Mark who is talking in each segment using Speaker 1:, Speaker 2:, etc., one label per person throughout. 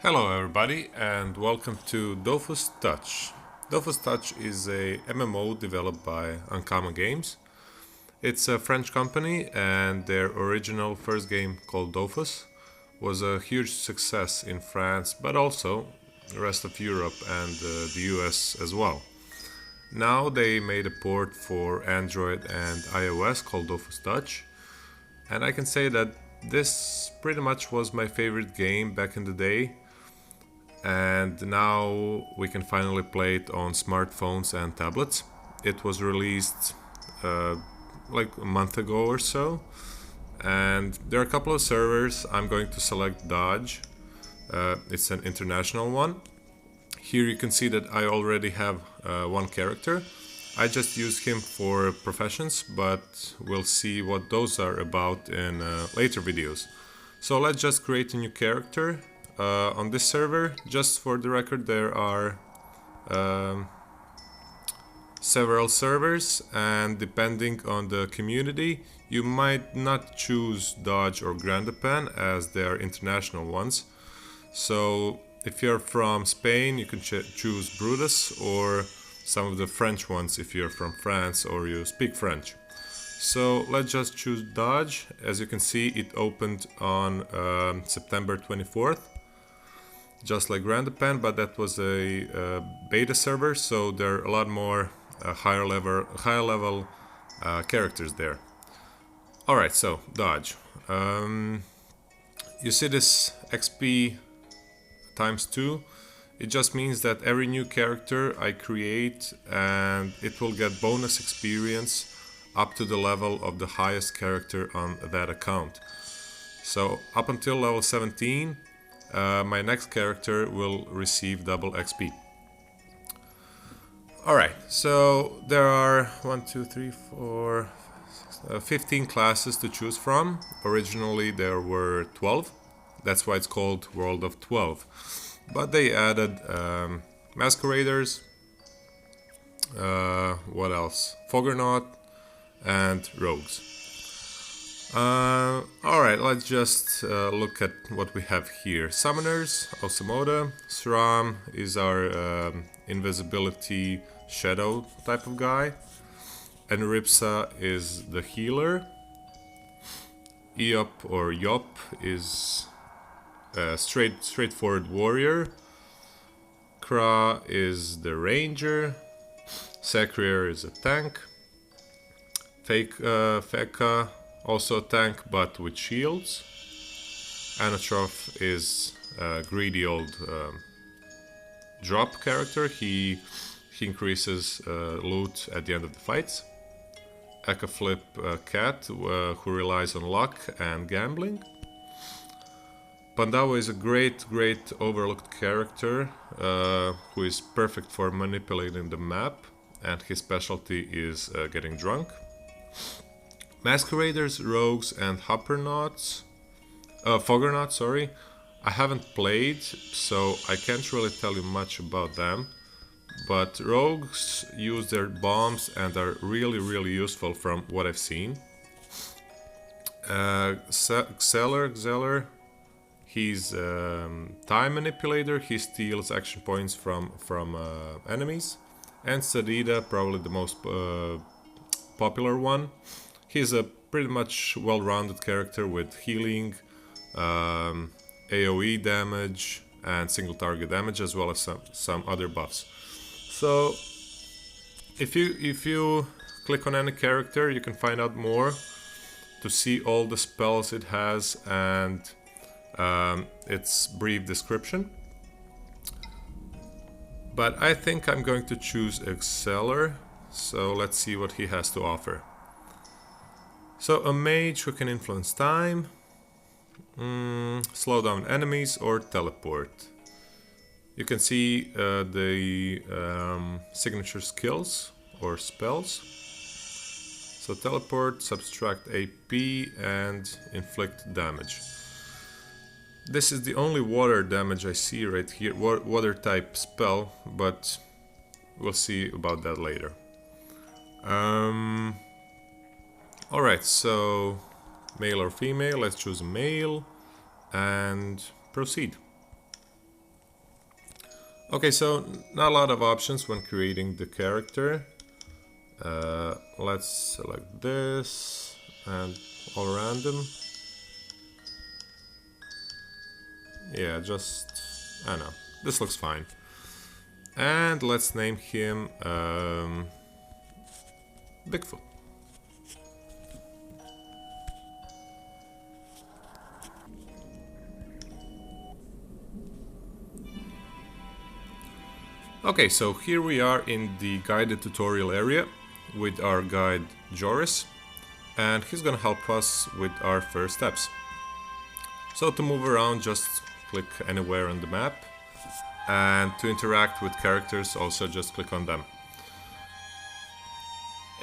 Speaker 1: Hello everybody and welcome to Dofus Touch. Dofus Touch is a MMO developed by Uncommon Games. It's a French company and their original first game called Dofus was a huge success in France but also the rest of Europe and the US as well. Now they made a port for Android and iOS called Dofus Touch, and I can say that this pretty much was my favorite game back in the day, and now we can finally play it on smartphones and tablets. It was released like a month ago or so, and there are a couple of servers. I'm going to select Dodge. It's an international one. Here you can see that I already have one character. I just used him for professions, but we'll see what those are about in later videos. So let's just create a new character on this server. Just for the record, there are several servers, and depending on the community, you might not choose Dodge or Grandapan as they are international ones. So if you're from Spain, you can choose Brutus, or some of the French ones if you're from France or you speak French. So let's just choose Dodge. As you can see, it opened on September 24th, just like Grandapan, but that was a beta server, so there are a lot more higher level characters there. Alright, so Dodge. You see this XP times 2. It just means that every new character I create, and it will get bonus experience up to the level of the highest character on that account. So up until level 17, my next character will receive double XP. Alright, so there are 15 classes to choose from. Originally there were 12. That's why it's called World of 12. But they added Masqueraders, what else? Foggernaut and Rogues. Alright, let's just look at what we have here. Summoners, Osamoda. Sram is our invisibility shadow type of guy. And Ripsa is the healer. Eop or Yop is straightforward warrior. Kra is the ranger. Sakrier is a tank. Feka also a tank but with shields. Anatroth is a greedy old drop character. He increases loot at the end of the fights. Ekaflip cat who relies on luck and gambling. Pandawa is a great overlooked character who is perfect for manipulating the map, and his specialty is getting drunk. Masqueraders, Rogues and Foggernauts, sorry. I haven't played, so I can't really tell you much about them. But Rogues use their bombs and are really useful from what I've seen. Xeller, he's time manipulator. He steals action points from enemies. And Sadida, probably the most popular one. He's a pretty much well-rounded character with healing, AoE damage, and single target damage, as well as some other buffs. So if you click on any character, you can find out more to see all the spells it has and its brief description. But I think I'm going to choose Exceller, so let's see what he has to offer. So a mage who can influence time, slow down enemies or teleport. You can see the signature skills or spells. So teleport, subtract AP and inflict damage. This is the only water damage I see right here, water type spell, but we'll see about that later. Alright, so male or female, let's choose male and proceed. Okay, so not a lot of options when creating the character. Let's select this and all random. Yeah, just, I don't know, this looks fine. And let's name him Bigfoot. Okay, so here we are in the guided tutorial area with our guide Joris, and he's gonna help us with our first steps. So to move around, just click anywhere on the map, and to interact with characters, also just click on them.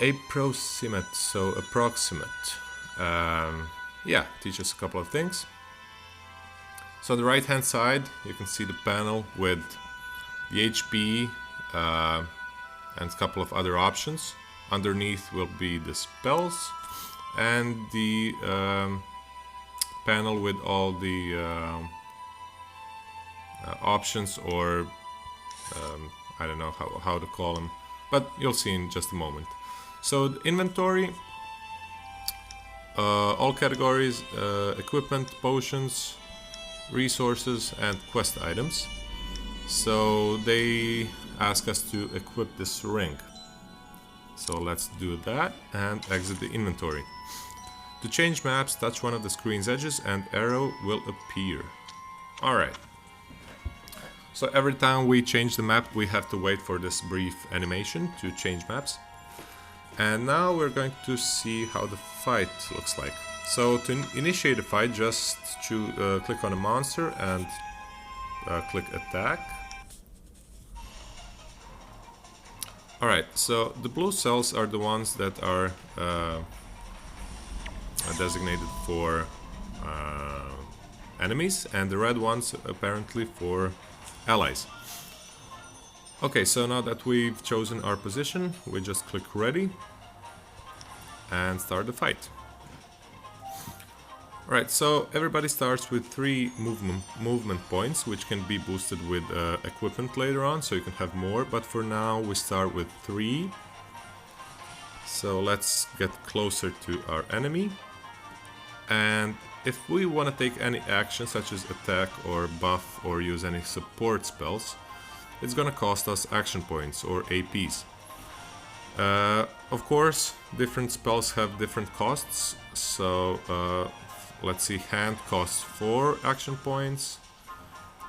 Speaker 1: Approximate, so approximate. Yeah, teaches a couple of things. So on the right hand side, you can see the panel with the HP and a couple of other options. Underneath will be the spells and the panel with all the options, or I don't know how to call them, but you'll see in just a moment. So the inventory, all categories, equipment, potions, resources and quest items. So they ask us to equip this ring. So let's do that and exit the inventory. To change maps, touch one of the screen's edges and arrow will appear. Alright. So every time we change the map, we have to wait for this brief animation to change maps. And now we're going to see how the fight looks like. So to initiate a fight, just click on a monster and click attack. Alright, so the blue cells are the ones that are designated for enemies, and the red ones apparently for allies. Okay, so now that we've chosen our position, we just click ready and start the fight. Alright, so everybody starts with 3 movement points, which can be boosted with equipment later on, so you can have more, but for now we start with 3. So let's get closer to our enemy, and if we want to take any action such as attack or buff or use any support spells, it's gonna cost us action points or APs. Of course, different spells have different costs, so let's see, hand costs 4 action points,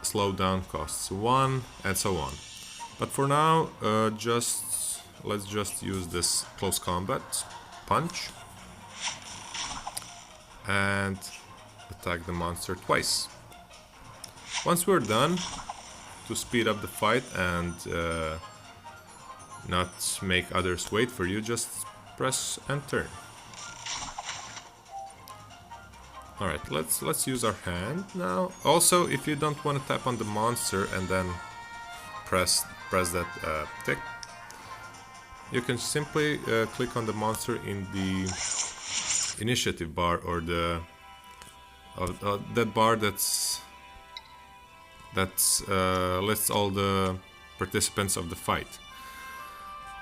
Speaker 1: slowdown costs 1, and so on. But for now, let's just use this close combat punch and attack the monster twice. Once we're done, to speed up the fight and not make others wait for you, just press and turn. Alright, let's use our hand now. Also, if you don't want to tap on the monster and then press that tick, you can simply click on the monster in the initiative bar, or the that bar that's lists all the participants of the fight.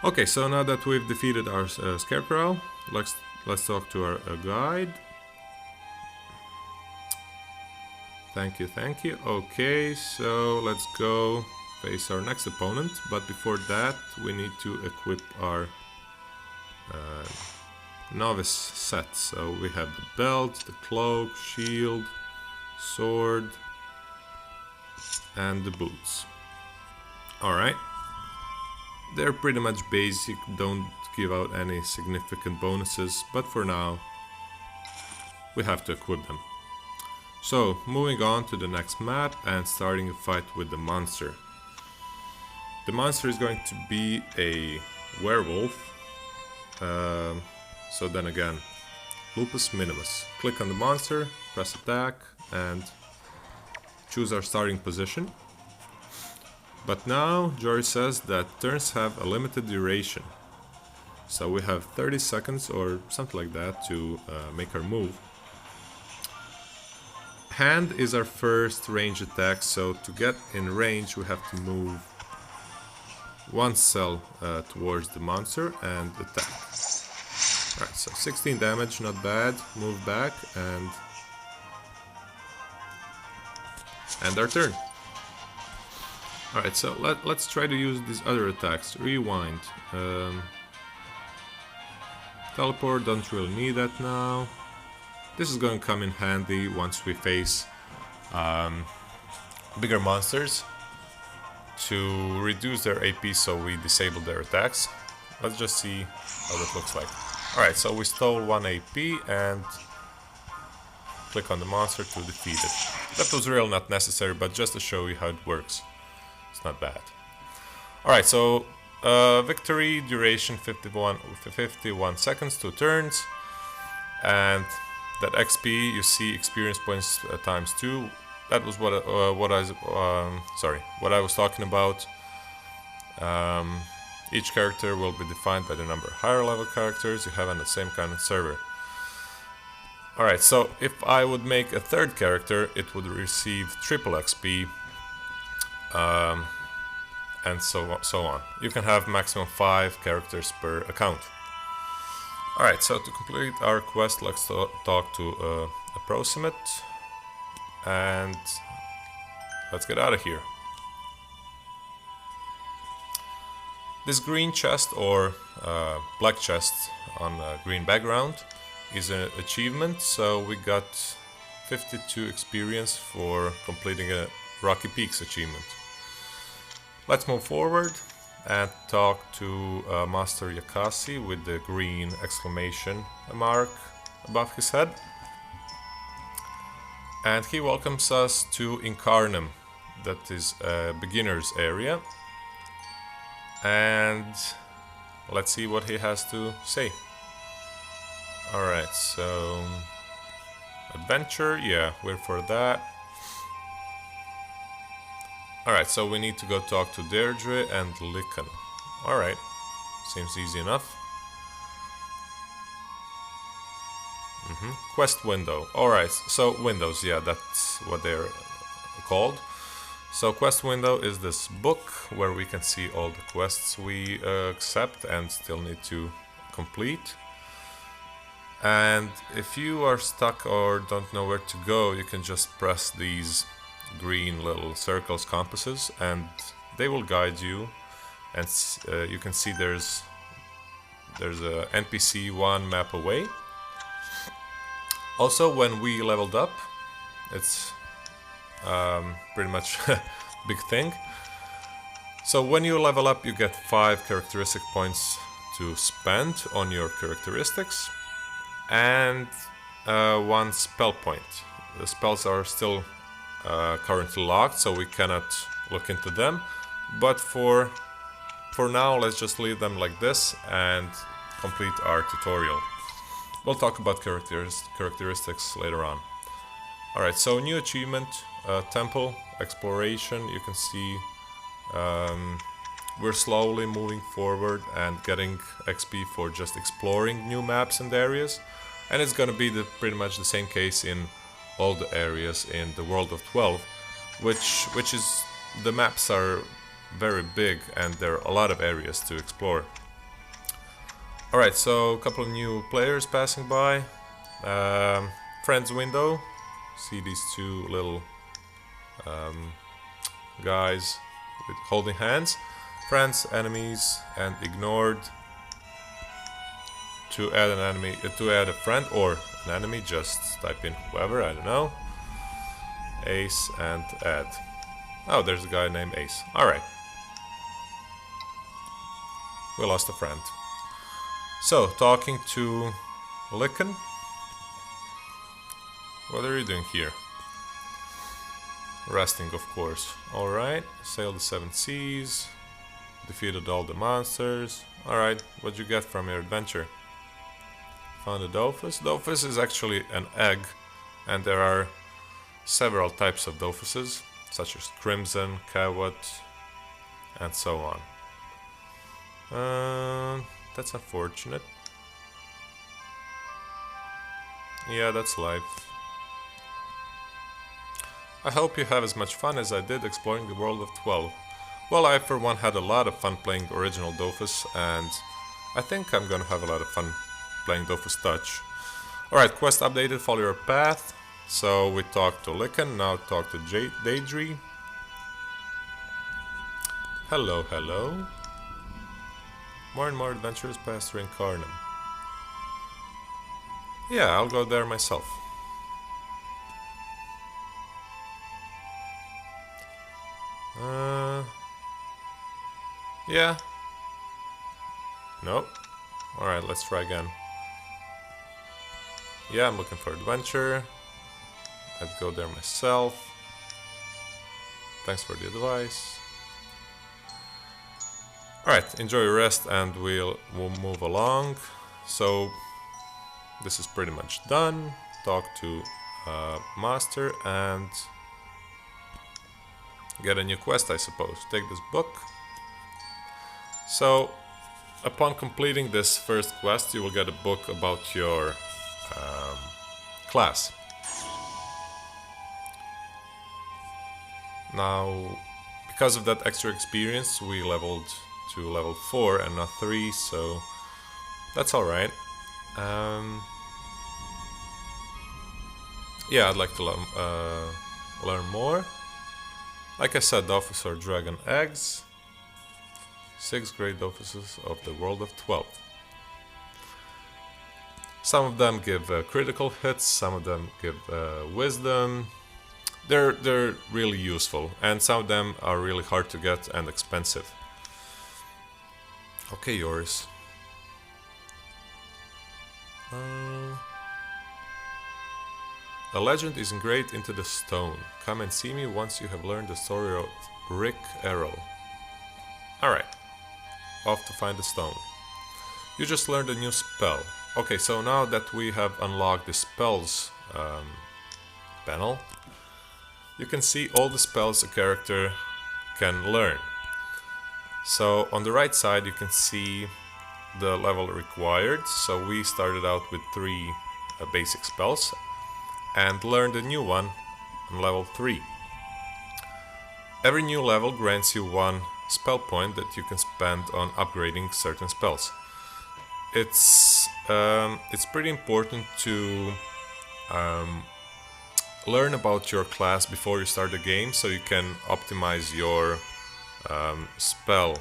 Speaker 1: Okay, so now that we've defeated our scarecrow, let's talk to our guide. Thank you. Okay, so let's go face our next opponent, but before that we need to equip our novice set. So we have the belt, the cloak, shield, sword, and the boots. Alright. They're pretty much basic, don't give out any significant bonuses, but for now we have to equip them. So, moving on to the next map and starting a fight with the monster. The monster is going to be a werewolf. So then again, Lupus Minimus. Click on the monster, press attack, and choose our starting position. But now, Jory says that turns have a limited duration. So we have 30 seconds or something like that to make our move. hand is our first range attack, so to get in range we have to move one cell towards the monster and attack. Alright, so 16 damage, not bad. Move back and end our turn. Alright, so let's try to use these other attacks. Rewind. Teleport, don't really need that now. This is going to come in handy once we face bigger monsters to reduce their AP, so we disable their attacks. Let's just see how that looks like. Alright, so we stole 1 AP and click on the monster to defeat it. That was really not necessary, but just to show you how it works. It's not bad. Alright, so victory duration 51 seconds, 2 turns, and that XP you see experience points times 2. That was what I was talking about. Each character will be defined by the number of higher level characters you have on the same kind of server. Alright, so if I would make a third character, it would receive triple XP, and so on. You can have maximum 5 characters per account. Alright, so to complete our quest, let's talk to a prosummate, and let's get out of here. This green chest, or black chest on a green background, is an achievement, so we got 52 experience for completing a Rocky Peaks achievement. Let's move forward and talk to Master Yakasi with the green exclamation mark above his head. And he welcomes us to Incarnum, that is a beginner's area. And let's see what he has to say. Alright, so adventure, yeah, we're for that. Alright, so we need to go talk to Deirdre and Lycan. Alright, seems easy enough. Quest window. Alright, so windows, yeah, that's what they're called. So quest window is this book where we can see all the quests we accept and still need to complete. And if you are stuck or don't know where to go, you can just press these green little circles, compasses, and they will guide you. And you can see there's a NPC 1 map away. Also, when we leveled up, it's pretty much a big thing. So when you level up, you get 5 characteristic points to spend on your characteristics and 1 spell point. The spells are still currently locked, so we cannot look into them, but for now let's just leave them like this and complete our tutorial. We'll talk about characteristics later on. Alright, so new achievement, temple exploration. You can see we're slowly moving forward and getting XP for just exploring new maps and areas, and it's gonna be pretty much the same case in all the areas in the world of 12, which is, the maps are very big and there are a lot of areas to explore. Alright, so a couple of new players passing by. Friends window. See these 2 little guys with holding hands. Friends, enemies, and ignored. To add an enemy, to add a friend or an enemy, just type in whoever, I don't know. Ace and add. Oh, there's a guy named Ace. Alright. We lost a friend. So, talking to Lycan. What are you doing here? Resting, of course. Alright. Sailed the 7 seas. Defeated all the monsters. Alright, what'd you get from your adventure? Found a Dofus. Dofus is actually an egg, and there are several types of Dofuses, such as Crimson, Kawat, and so on. That's unfortunate. Yeah, that's life. I hope you have as much fun as I did exploring the world of 12. Well, I for one had a lot of fun playing original Dofus, and I think I'm gonna have a lot of fun playing Dofus Touch. Alright, quest updated, follow your path. So we talked to Lycan, now talk to Daedry. Hello, hello. More and more adventures past Reincarnum. Yeah, I'll go there myself. Yeah. Nope. Alright, let's try again. Yeah, I'm looking for adventure. I'd go there myself. Thanks for the advice. Alright, enjoy your rest and we'll move along. So, this is pretty much done. Talk to Master and get a new quest, I suppose. Take this book. So, upon completing this first quest, you will get a book about your class. Now, because of that extra experience, we leveled to level 4 and not 3, so that's alright. Yeah, I'd like to learn more. Like I said, Dofus are dragon eggs. 6 great Dofuses of the world of 12. Some of them give critical hits, some of them give wisdom. They're really useful, and some of them are really hard to get and expensive. Okay, yours. A legend is engraved into the stone. Come and see me once you have learned the story of Rick Arrow. Alright, off to find the stone. You just learned a new spell. Okay, so now that we have unlocked the spells panel, you can see all the spells a character can learn. So on the right side you can see the level required. So we started out with 3 basic spells and learned a new one on level 3. Every new level grants you 1 spell point that you can spend on upgrading certain spells. It's pretty important to learn about your class before you start the game, so you can optimize your spell,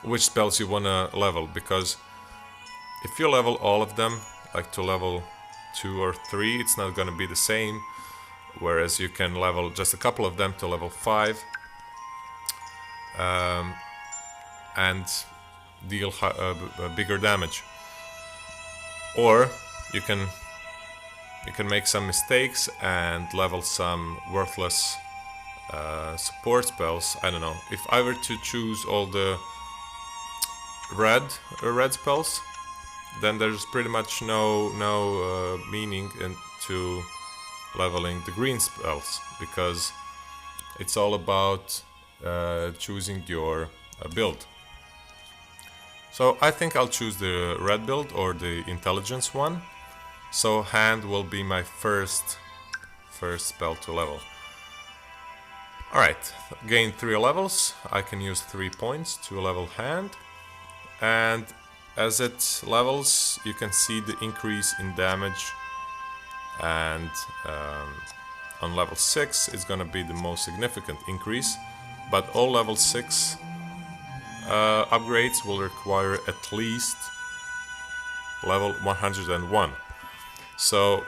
Speaker 1: which spells you wanna level, because if you level all of them, like to level 2 or 3, it's not gonna be the same, whereas you can level just a couple of them to level 5 and deal bigger damage. Or you can make some mistakes and level some worthless support spells. I don't know. If I were to choose all the red spells, then there's pretty much no meaning into leveling the green spells, because it's all about choosing your build. So I think I'll choose the red build or the intelligence one. So hand will be my first spell to level. Alright, gain 3 levels. I can use 3 points to level hand. And as it levels, you can see the increase in damage. And on level 6 it's gonna be the most significant increase. But all level 6 upgrades will require at least level 101. So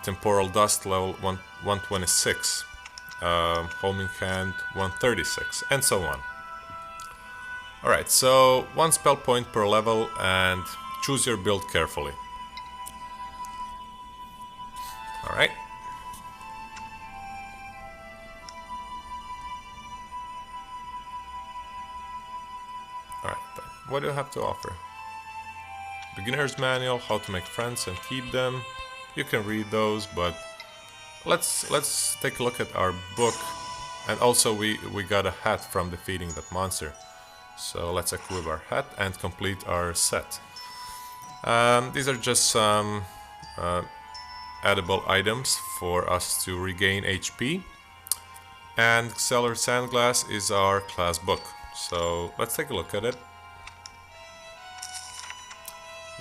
Speaker 1: temporal dust level 126, homing hand 136, and so on. Alright, so 1 spell point per level, and choose your build carefully. Alright. Alright, what do you have to offer? Beginner's manual, how to make friends and keep them. You can read those, but let's take a look at our book. And also we got a hat from defeating that monster. So let's equip our hat and complete our set. These are just some edible items for us to regain HP. And Cellar Sandglass is our class book. So let's take a look at it.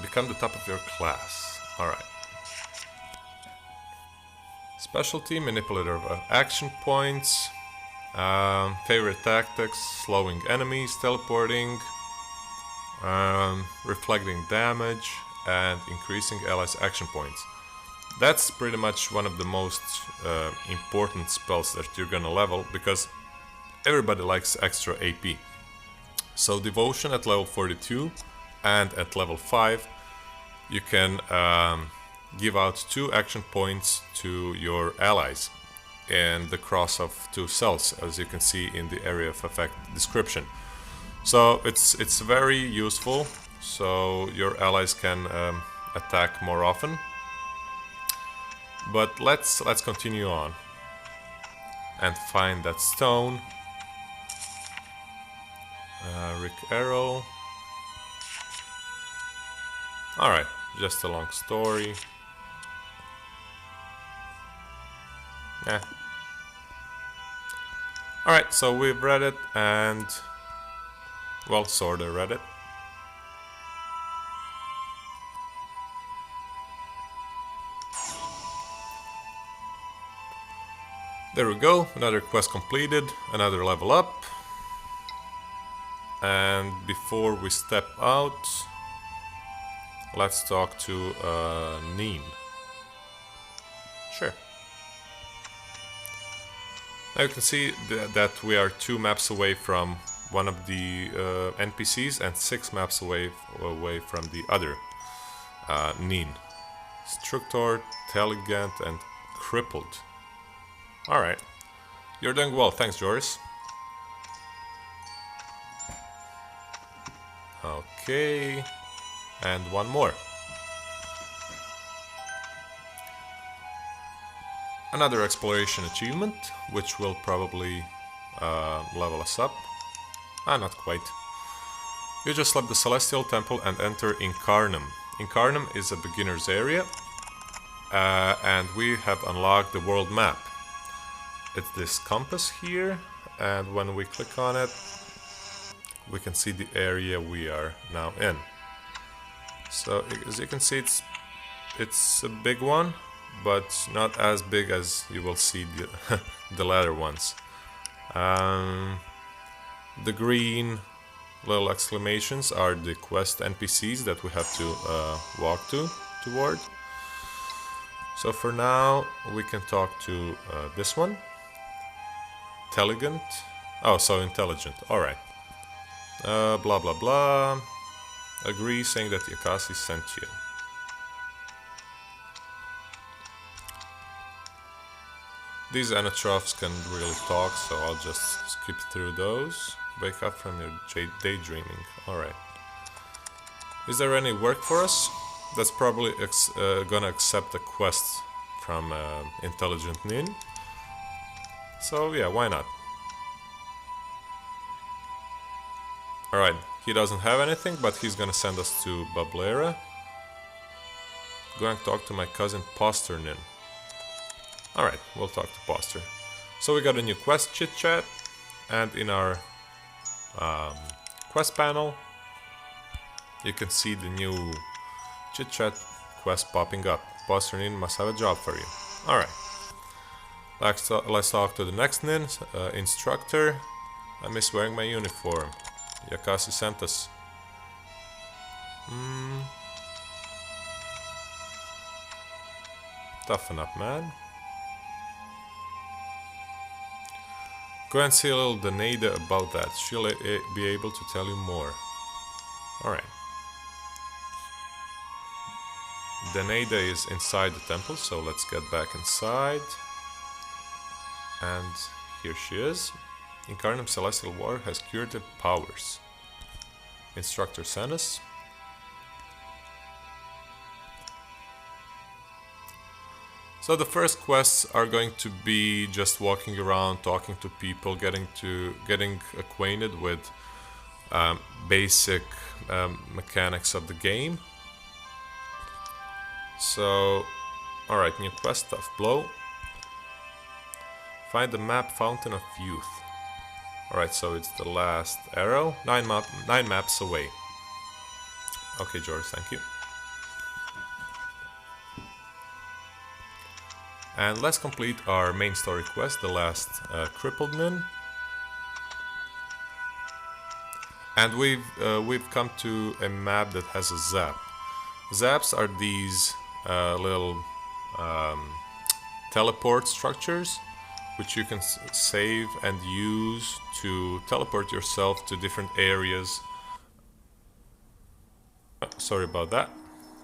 Speaker 1: Become the top of your class. Alright. Specialty, manipulator of action points. Favorite tactics, slowing enemies, teleporting, reflecting damage, and increasing allies' action points. That's pretty much one of the most important spells that you're gonna level, because everybody likes extra AP. So Devotion at level 42 and at level 5 you can give out 2 action points to your allies in the cross of 2 cells, as you can see in the area of effect description. So it's very useful, so your allies can attack more often. But let's continue on and find that stone. Rick Arrow. Alright, just a long story. Alright, so we've read it and, well, sorta read it. There we go, another quest completed, another level up. And before we step out, let's talk to Neen. Sure. Now you can see that we are 2 maps away from one of the NPCs and 6 maps away from the other Neen. Structor, Teligant, and Crippled. Alright. You're doing well, thanks Joris. Okay. And one more. Another exploration achievement, which will probably level us up. Not quite. You just left the Celestial Temple and enter Incarnum. Incarnum is a beginner's area, and we have unlocked the world map. It's this compass here, and when we click on it, we can see the area we are now in. So as you can see, it's a big one, but not as big as you will see the latter ones. The green little exclamations are the quest NPCs that we have to walk toward. So for now we can talk to this one. Intelligent. Oh, so intelligent. Alright. Blah blah blah. Agree, saying that Yakasi sent you. These anatrophs can really talk, so I'll just skip through those. Wake up from your daydreaming. Alright. Is there any work for us? That's probably gonna accept a quest from Intelligent Nin. So yeah, why not? Alright, he doesn't have anything, but he's gonna send us to Bablera. Go and talk to my cousin Posternin. Alright, we'll talk to Poster. So we got a new quest chit chat, and in our quest panel you can see the new chit chat quest popping up. Posternin must have a job for you. Alright. Let's talk to the next Nin, instructor. I miss wearing my uniform. Yakasi sent us. Toughen up, man. Go and see a little Danada about that. She'll be able to tell you more. Alright. Danada is inside the temple, so let's get back inside. And here she is. Incarnum Celestial War has curative powers. Instructor Sanus. So the first quests are going to be just walking around, talking to people, getting acquainted with basic mechanics of the game. So Alright, new quest of Blow. Find the map Fountain of Youth. Alright, so it's the last arrow. 9 maps away. Okay, George, thank you. And let's complete our main story quest, the last crippled nin. And we've come to a map that has a zap. Zaps are these little teleport structures which you can save and use to teleport yourself to different areas. Sorry about that.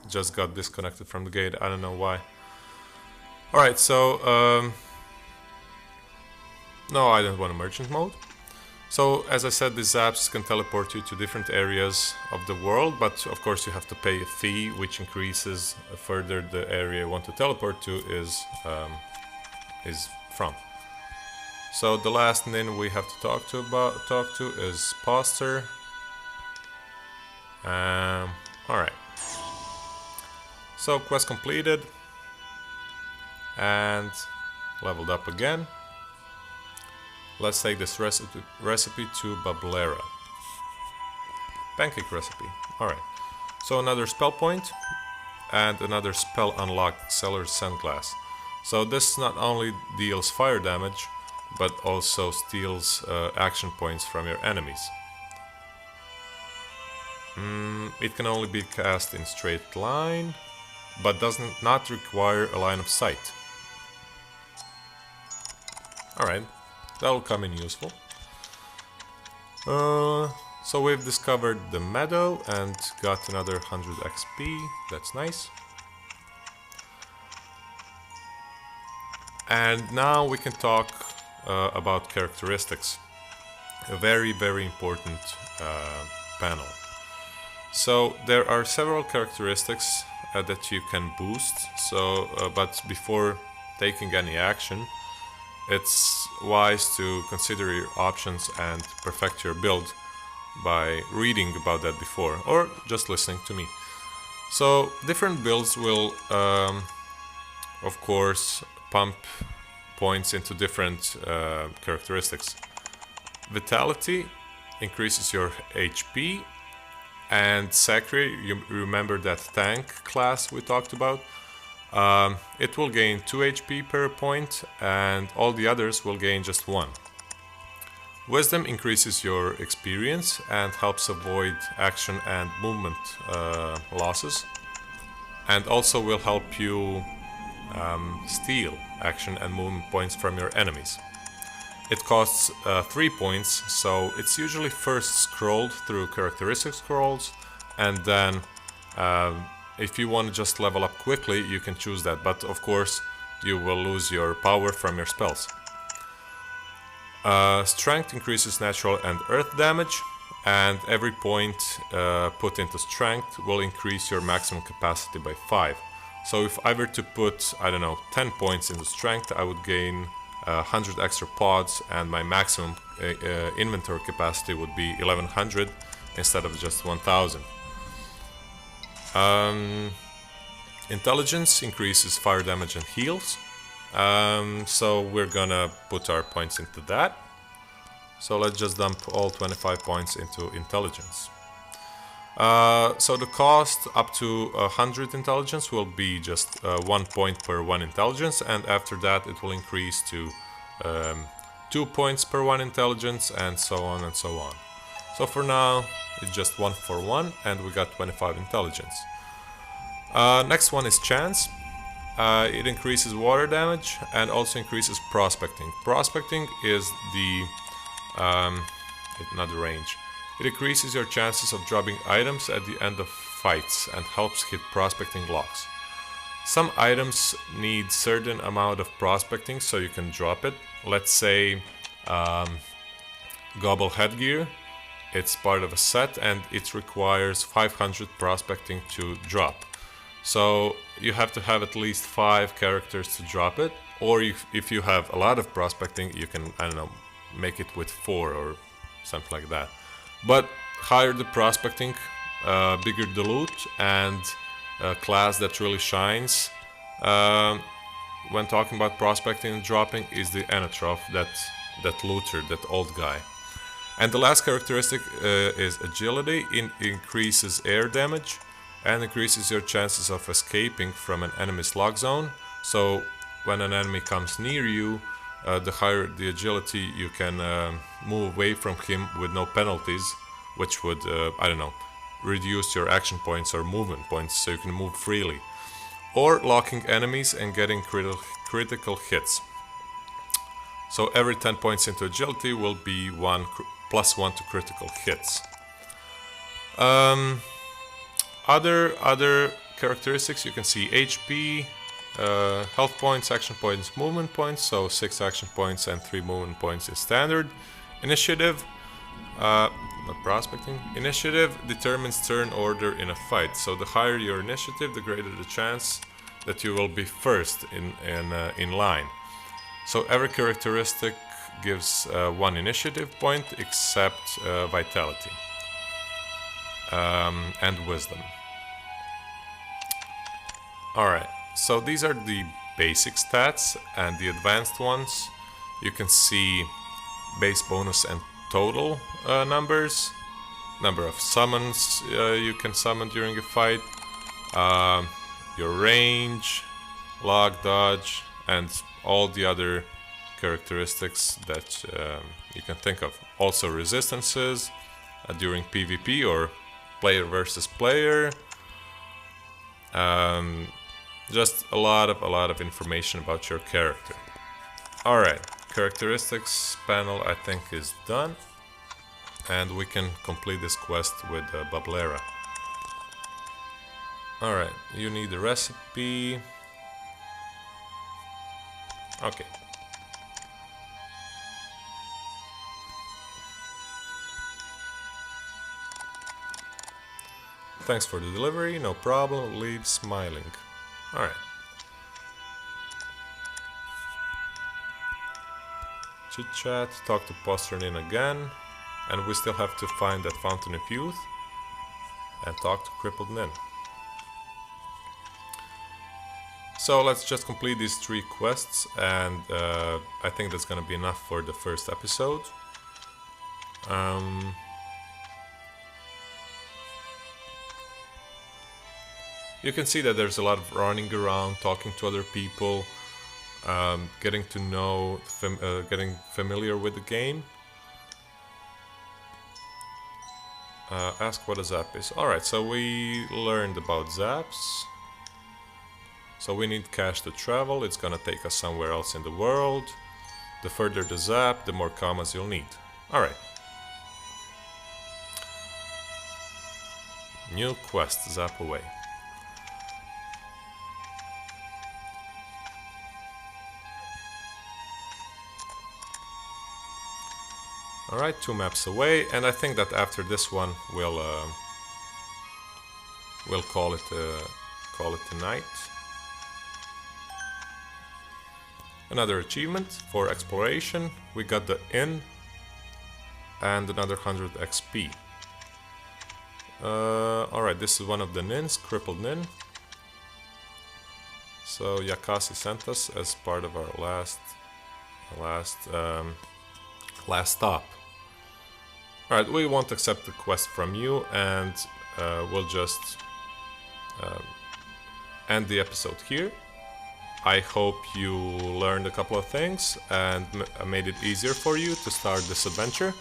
Speaker 1: Just got disconnected from the gate. I don't know why. Alright, so no, I don't want a merchant mode. So, as I said, these zaps can teleport you to different areas of the world, but of course you have to pay a fee, which increases further the area you want to teleport to is from. So the last nin we have to talk to is Poster. Alright. So quest completed and leveled up again. Let's take this recipe to Bablera. Pancake recipe. Alright. So another spell point and another spell unlocked, Seller's Sandglass. So this not only deals fire damage, but also steals action points from your enemies. It can only be cast in straight line, but does not require a line of sight. Alright. That will come in useful. So we've discovered the meadow and got another 100 XP. That's nice. And now we can talk about characteristics. A very, very important panel. So there are several characteristics that you can boost. So, but before taking any action, it's wise to consider your options and perfect your build by reading about that before or just listening to me. So different builds will of course pump points into different characteristics. Vitality increases your HP, and Sacred, you remember that tank class we talked about? It will gain 2 HP per point, and all the others will gain just 1. Wisdom increases your experience and helps avoid action and movement losses, and also will help you steal action and movement points from your enemies. It costs 3 points, so it's usually first scrolled through characteristic scrolls, and then if you want to just level up quickly, you can choose that, but of course you will lose your power from your spells. Strength increases natural and earth damage, and every point put into strength will increase your maximum capacity by 5. So if I were to put, I don't know, 10 points into strength, I would gain 100 extra pods, and my maximum inventory capacity would be 1100 instead of just 1000. Intelligence increases fire damage and heals, so we're gonna put our points into that. So let's just dump all 25 points into intelligence. So the cost up to 100 intelligence will be just 1 point per 1 intelligence, and after that it will increase to 2 points per 1 intelligence, and so on and so on. So for now it's just 1 for 1, and we got 25 intelligence. Next one is Chance. It increases water damage and also increases prospecting. Prospecting is the not the range. It increases your chances of dropping items at the end of fights and helps hit prospecting locks. Some items need certain amount of prospecting so you can drop it. Let's say Gobble Headgear. It's part of a set and it requires 500 prospecting to drop. So you have to have at least 5 characters to drop it, or if you have a lot of prospecting, you can, I don't know, make it with 4 or something like that. But higher the prospecting, bigger the loot, and a class that really shines um, when talking about prospecting and dropping is the Anatroph, that looter, that old guy. And the last characteristic is agility. It increases air damage and increases your chances of escaping from an enemy's lock zone. So when an enemy comes near you, the higher the agility, you can move away from him with no penalties, which would, I don't know, reduce your action points or movement points so you can move freely. Or locking enemies and getting critical hits. So every 10 points into agility will be +1 to critical hits. Other characteristics, you can see HP, health points, action points, movement points. So 6 action points and 3 movement points is standard. Initiative, not prospecting. Initiative determines turn order in a fight. So the higher your initiative, the greater the chance that you will be first in line. So every characteristic gives 1 initiative point except vitality and wisdom. Alright, so these are the basic stats, and the advanced ones you can see base bonus and total numbers, number of summons you can summon during a fight, your range, log dodge, and all the other characteristics that you can think of. Also resistances during PvP or player versus player. Just a lot of information about your character. Alright, characteristics panel I think is done, and we can complete this quest with Bablera. Alright, you need a recipe. Okay. Thanks for the delivery, no problem, leave smiling. Alright. Chit chat, talk to Posternin again, and we still have to find that Fountain of Youth and talk to Crippled Nin. So let's just complete these 3 quests, and I think that's gonna be enough for the first episode. You can see that there's a lot of running around, talking to other people, getting to know, getting familiar with the game. Ask what a zap is. Alright, so we learned about zaps. So we need cash to travel, it's gonna take us somewhere else in the world. The further the zap, the more commas you'll need. Alright. New quest, zap away. Alright, 2 maps away, and I think that after this one we'll call it tonight. Another achievement for exploration. We got the inn and another 100 XP. Alright, this is one of the nins, Crippled Nin. So Yakasi sent us as part of our last stop. Alright, we won't accept the quest from you, and we'll just end the episode here. I hope you learned a couple of things and made it easier for you to start this adventure.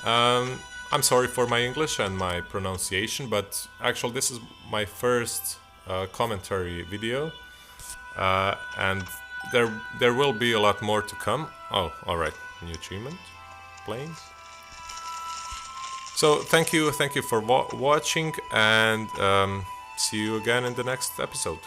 Speaker 1: I'm sorry for my English and my pronunciation, but actually this is my first commentary video, and there will be a lot more to come. Oh, alright, new achievement, planes. So thank you for watching, and see you again in the next episode.